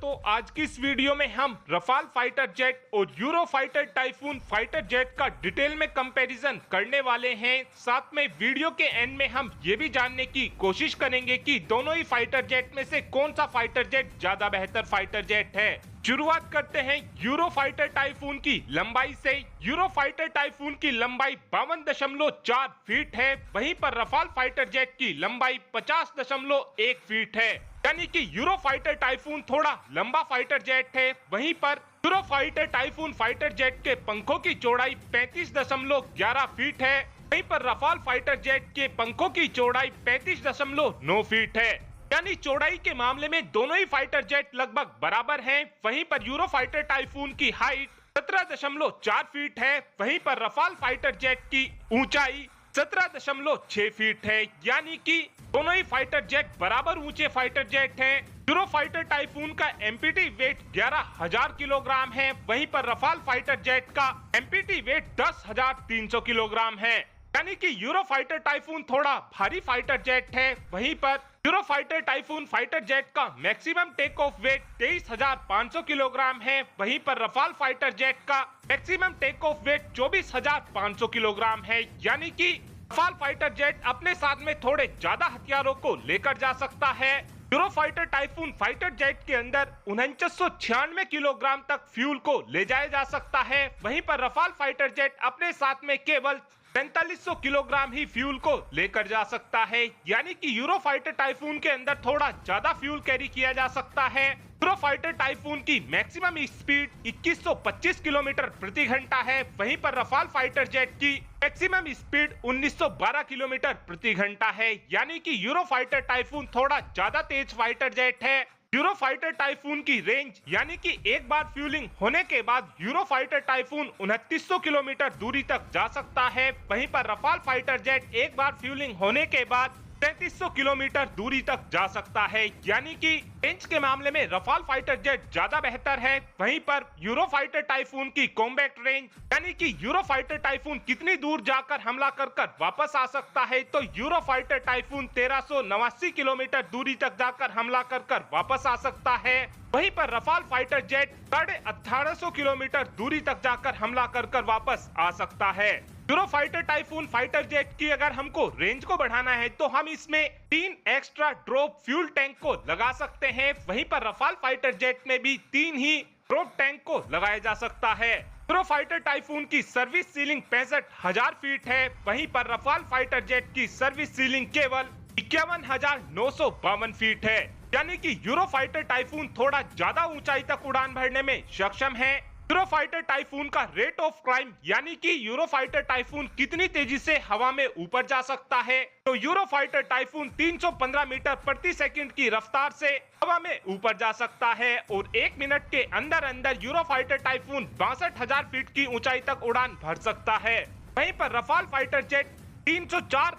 दोस्तों, आज की इस वीडियो में हम रफाल फाइटर जेट और euro fighter typhoon fighter jet का डिटेल में कंपैरिजन करने वाले हैं। साथ में वीडियो के एंड में हम ये भी जानने की कोशिश करेंगे कि दोनों ही फाइटर जेट में से कौन सा फाइटर जेट ज्यादा बेहतर फाइटर जेट है। शुरुआत करते हैं यूरो फाइटर टाइफून की लंबाई से। यूरो फाइटर टाइफून की लंबाई 52.4 फीट है, वहीं पर रफाल फाइटर जेट की लंबाई 50.1 फीट है। यानी कि यूरो फाइटर टाइफून थोड़ा लंबा फाइटर जेट है, वहीं पर Eurofighter typhoon fighter jet के पंखों की चौड़ाई 35.11 फीट है, वहीं पर रफाल फाइटर जेट के पंखों की चौड़ाई 35.9 फीट है। यानी चौड़ाई के मामले में दोनों ही फाइटर जेट लगभग बराबर हैं। वहीं पर यूरो फाइटर टाइफून की हाइट 17.4 फीट है, वहीं पर रफाल फाइटर जेट की ऊंचाई 17.6 फीट है। यानी कि दोनों ही फाइटर जेट बराबर ऊंचे फाइटर जेट हैं। यूरो फाइटर टाइफून का एमपीटी वेट 11,000 किलोग्राम है, वहीं पर रफाल फाइटर जेट का एमपीटी वेट 10,300 किलोग्राम है। यानी कि यूरो फाइटर टाइफून थोड़ा भारी फाइटर जेट है, वहीं पर Eurofighter typhoon fighter jet का maximum take off weight 23,500 kilogram है, वहीं पर रफाल फाइटर जेट का maximum take off weight 24,500 kilogram है। यानी कि रफाल फाइटर जेट अपने साथ में थोड़े ज्यादा हथियारों को लेकर जा सकता है। Euro fighter typhoon fighter jet के अंदर 4996 किलोग्राम तक फ्यूल को ले जाया जा सकता है, वहीं पर रफाल फाइटर जेट अपने साथ में केवल 4500 किलोग्राम ही फ्यूल को लेकर जा सकता है। यानी कि यूरो फाइटर टाइफून के अंदर थोड़ा ज्यादा फ्यूल कैरी किया जा सकता है। यूरो फाइटर टाइफून की मैक्सिमम स्पीड 2125 किलोमीटर प्रति घंटा है, वहीं पर रफाल फाइटर जेट की मैक्सिमम स्पीड 1912 किलोमीटर प्रति घंटा है। यानी कि यूरो फाइटर टाइफून थोड़ा ज्यादा तेज फाइटर जेट है। यूरो फाइटर टाइफून की रेंज यानी कि एक बार फ्यूलिंग होने के बाद यूरो फाइटर टाइफून 2900 किलोमीटर दूरी तक जा सकता है, वहीं पर रफाल फाइटर जेट एक बार फ्यूलिंग होने के बाद 3300 किलोमीटर दूरी तक जा सकता है। यानी कि रेंज के मामले में रफाल फाइटर जेट ज्यादा बेहतर है। वहीं पर यूरो फाइटर टाइफून की कॉम्बैट रेंज यानी कि यूरो फाइटर टाइफून कितनी दूर जाकर हमला कर वापस आ सकता है, तो यूरो फाइटर टाइफून 1389 किलोमीटर दूरी तक जाकर हमला कर वापस आ सकता है। वहीं पर रफाल फाइटर जेट 1850 किलोमीटर दूरी तक जाकर हमला कर वापस आ सकता है। Euro fighter typhoon fighter jet की अगर हमको रेंज को बढ़ाना है तो हम इसमें 3 एक्स्ट्रा ड्रॉप फ्यूल टैंक को लगा सकते हैं, वहीं पर रफाल फाइटर जेट में भी 3 ही ड्रॉप टैंक को लगाया जा सकता है। यूरो फाइटर टाइफून की सर्विस सीलिंग 65,000 फीट है, वहीं पर रफाल फाइटर जेट की सर्विस सीलिंग केवल 51,952 फीट है। यानी कि यूरो फाइटर टाइफून थोड़ा ज्यादा ऊंचाई तक उड़ान भरने में सक्षम है। यूरो फाइटर टाइफून का रेट ऑफ क्लाइंब यानी कि यूरो फाइटर टाइफून कितनी तेजी से हवा में ऊपर जा सकता है, तो यूरो फाइटर टाइफून 315 मीटर प्रति सेकंड की रफ्तार से हवा में ऊपर जा सकता है और 1 मिनट के अंदर अंदर यूरो फाइटर टाइफून 62,000 फीट की ऊंचाई तक उड़ान भर सकता है। वहीं पर रफाल फाइटर जेट 304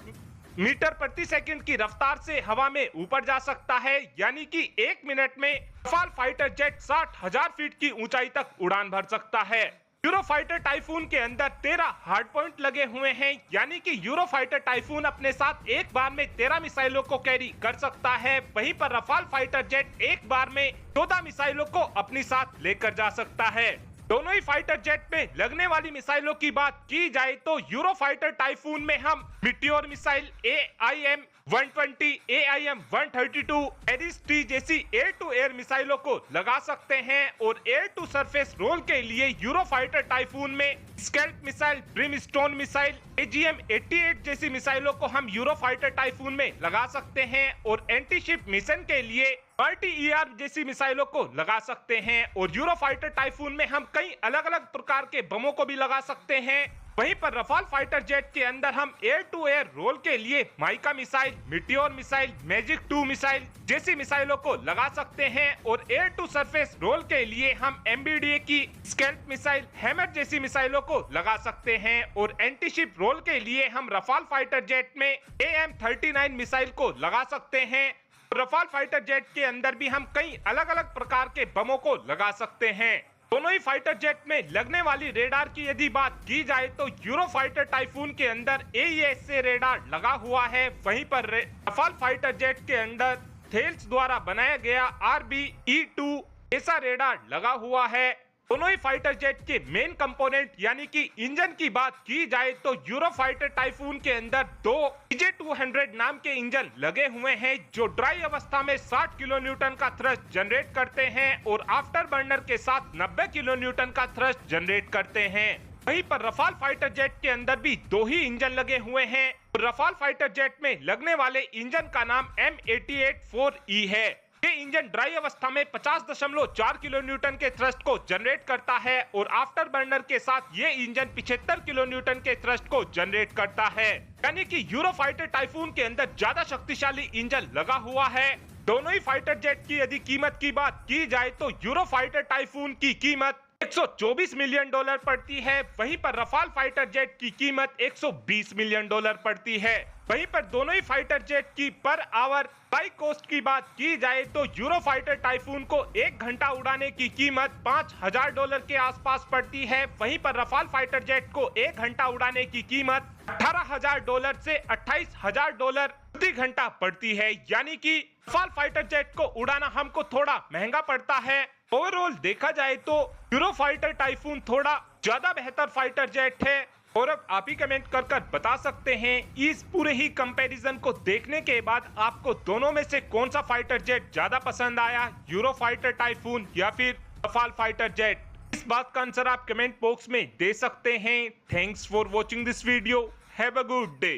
मीटर प्रति सेकंड की रफ्तार से हवा में ऊपर जा सकता है। यानी कि 1 मिनट में रफाल फाइटर जेट 60,000 फीट की ऊंचाई तक उड़ान भर सकता है। यूरो फाइटर टाइफून के अंदर 13 हार्ड पॉइंट लगे हुए हैं, यानी कि यूरो फाइटर टाइफून अपने साथ एक बार में 13 मिसाइलों को कैरी कर सकता है, वहीं पर रफाल फाइटर जेट एक बार में 14 मिसाइलों को अपने साथ लेकर जा सकता है। दोनों ही फाइटर जेट में लगने वाली मिसाइलों की बात की जाए तो यूरो फाइटर टाइफून में हम मिटियोर मिसाइल AIM-120, AIM-132, एरिस-T जैसी एयर टू एयर मिसाइलों को लगा सकते हैं और एयर टू सरफेस रोल के लिए यूरो फाइटर टाइफून में scalp missile, Brimstone missile, AGM-88 जैसी मिसाइलों को हम यूरो फाइटर टाइफून में लगा सकते हैं और एंटी शिप मिशन के लिए RT-ER जैसी मिसाइलों को लगा सकते हैं। और यूरो फाइटर टाइफून में हम कई अलग अलग प्रकार के बमों को भी लगा सकते हैं। वहीं पर रफाल फाइटर जेट के अंदर हम एयर टू एयर रोल के लिए mica missile, Meteor missile, magic 2 missile जैसी मिसाइलों को लगा सकते हैं और एयर टू सरफेस रोल के लिए हम MBDA की स्कैल्प मिसाइल, हैमर जैसी मिसाइलों को लगा सकते हैं और एंटी शिप रोल के लिए हम रफाल फाइटर जेट में AM-39 मिसाइल को लगा सकते हैं। रफाल फाइटर जेट के अंदर भी हम कई अलग अलग प्रकार के बमों को लगा सकते हैं। दोनों ही फाइटर जेट में लगने वाली रेडार की यदि बात की जाए तो यूरो फाइटर टाइफून के अंदर AESA रेडार लगा हुआ है, वहीं पर रफाल फाइटर जेट के अंदर थेल्स द्वारा बनाया गया RBE-2 ऐसा रेडार लगा हुआ है। दोनों ही फाइटर जेट के मेन कंपोनेंट यानी कि इंजन की बात की जाए तो यूरोफाइटर टाइफून के अंदर दो EJ200 नाम के इंजन लगे हुए हैं जो ड्राई अवस्था में 60 किलो न्यूटन का थ्रस्ट जनरेट करते हैं और आफ्टर बर्नर के साथ 90 किलो न्यूटन का थ्रस्ट जनरेट करते हैं। वहीं पर रफाल फाइटर जेट के अंदर भी दो ही इंजन लगे हुए हैं। रफाल फाइटर जेट में लगने वाले इंजन का नाम M88-4E है। ये इंजन ड्राई अवस्था में 50.4 किलो न्यूटन के थ्रस्ट को जनरेट करता है और आफ्टर बर्नर के साथ ये इंजन 75 किलो न्यूटन के थ्रस्ट को जनरेट करता है। यानी कि यूरोफाइटर टाइफून के अंदर ज्यादा शक्तिशाली इंजन लगा हुआ है। दोनों ही फाइटर जेट की यदि कीमत की बात की जाए तो यूरोफाइटर टाइफून की कीमत $124 मिलियन पड़ती है। वहीं पर रफाल फाइटर जेट की कीमत $120 मिलियन पड़ती है। वहीं पर दोनों ही फाइटर जेट की पर आवर फ्लाइट कॉस्ट की बात की जाए तो यूरोफाइटर टाइफून को 1 घंटा उड़ाने की कीमत $5000 के आसपास पड़ती है। वहीं पर रफाल फाइटर जेट को 1 घंटा उड़ाने की कीमत $18,000 से $28,000 प्रति घंटा पड़ती है। यानी कि रफाल फाइटर जेट को उड़ाना हमको थोड़ा महंगा पड़ता है। ओवरऑल देखा जाए तो यूरोफाइटर टाइफून थोड़ा ज्यादा बेहतर फाइटर जेट है। और अब आप ही कमेंट कर बता सकते हैं इस पूरे ही कंपैरिजन को देखने के बाद आपको दोनों में से कौन सा फाइटर जेट ज्यादा पसंद आया, यूरोफाइटर टाइफून या फिर रफाल फाइटर जेट। इस बात का आंसर आप कमेंट बॉक्स में दे सकते हैं। Thanks for watching this video. Have a good day.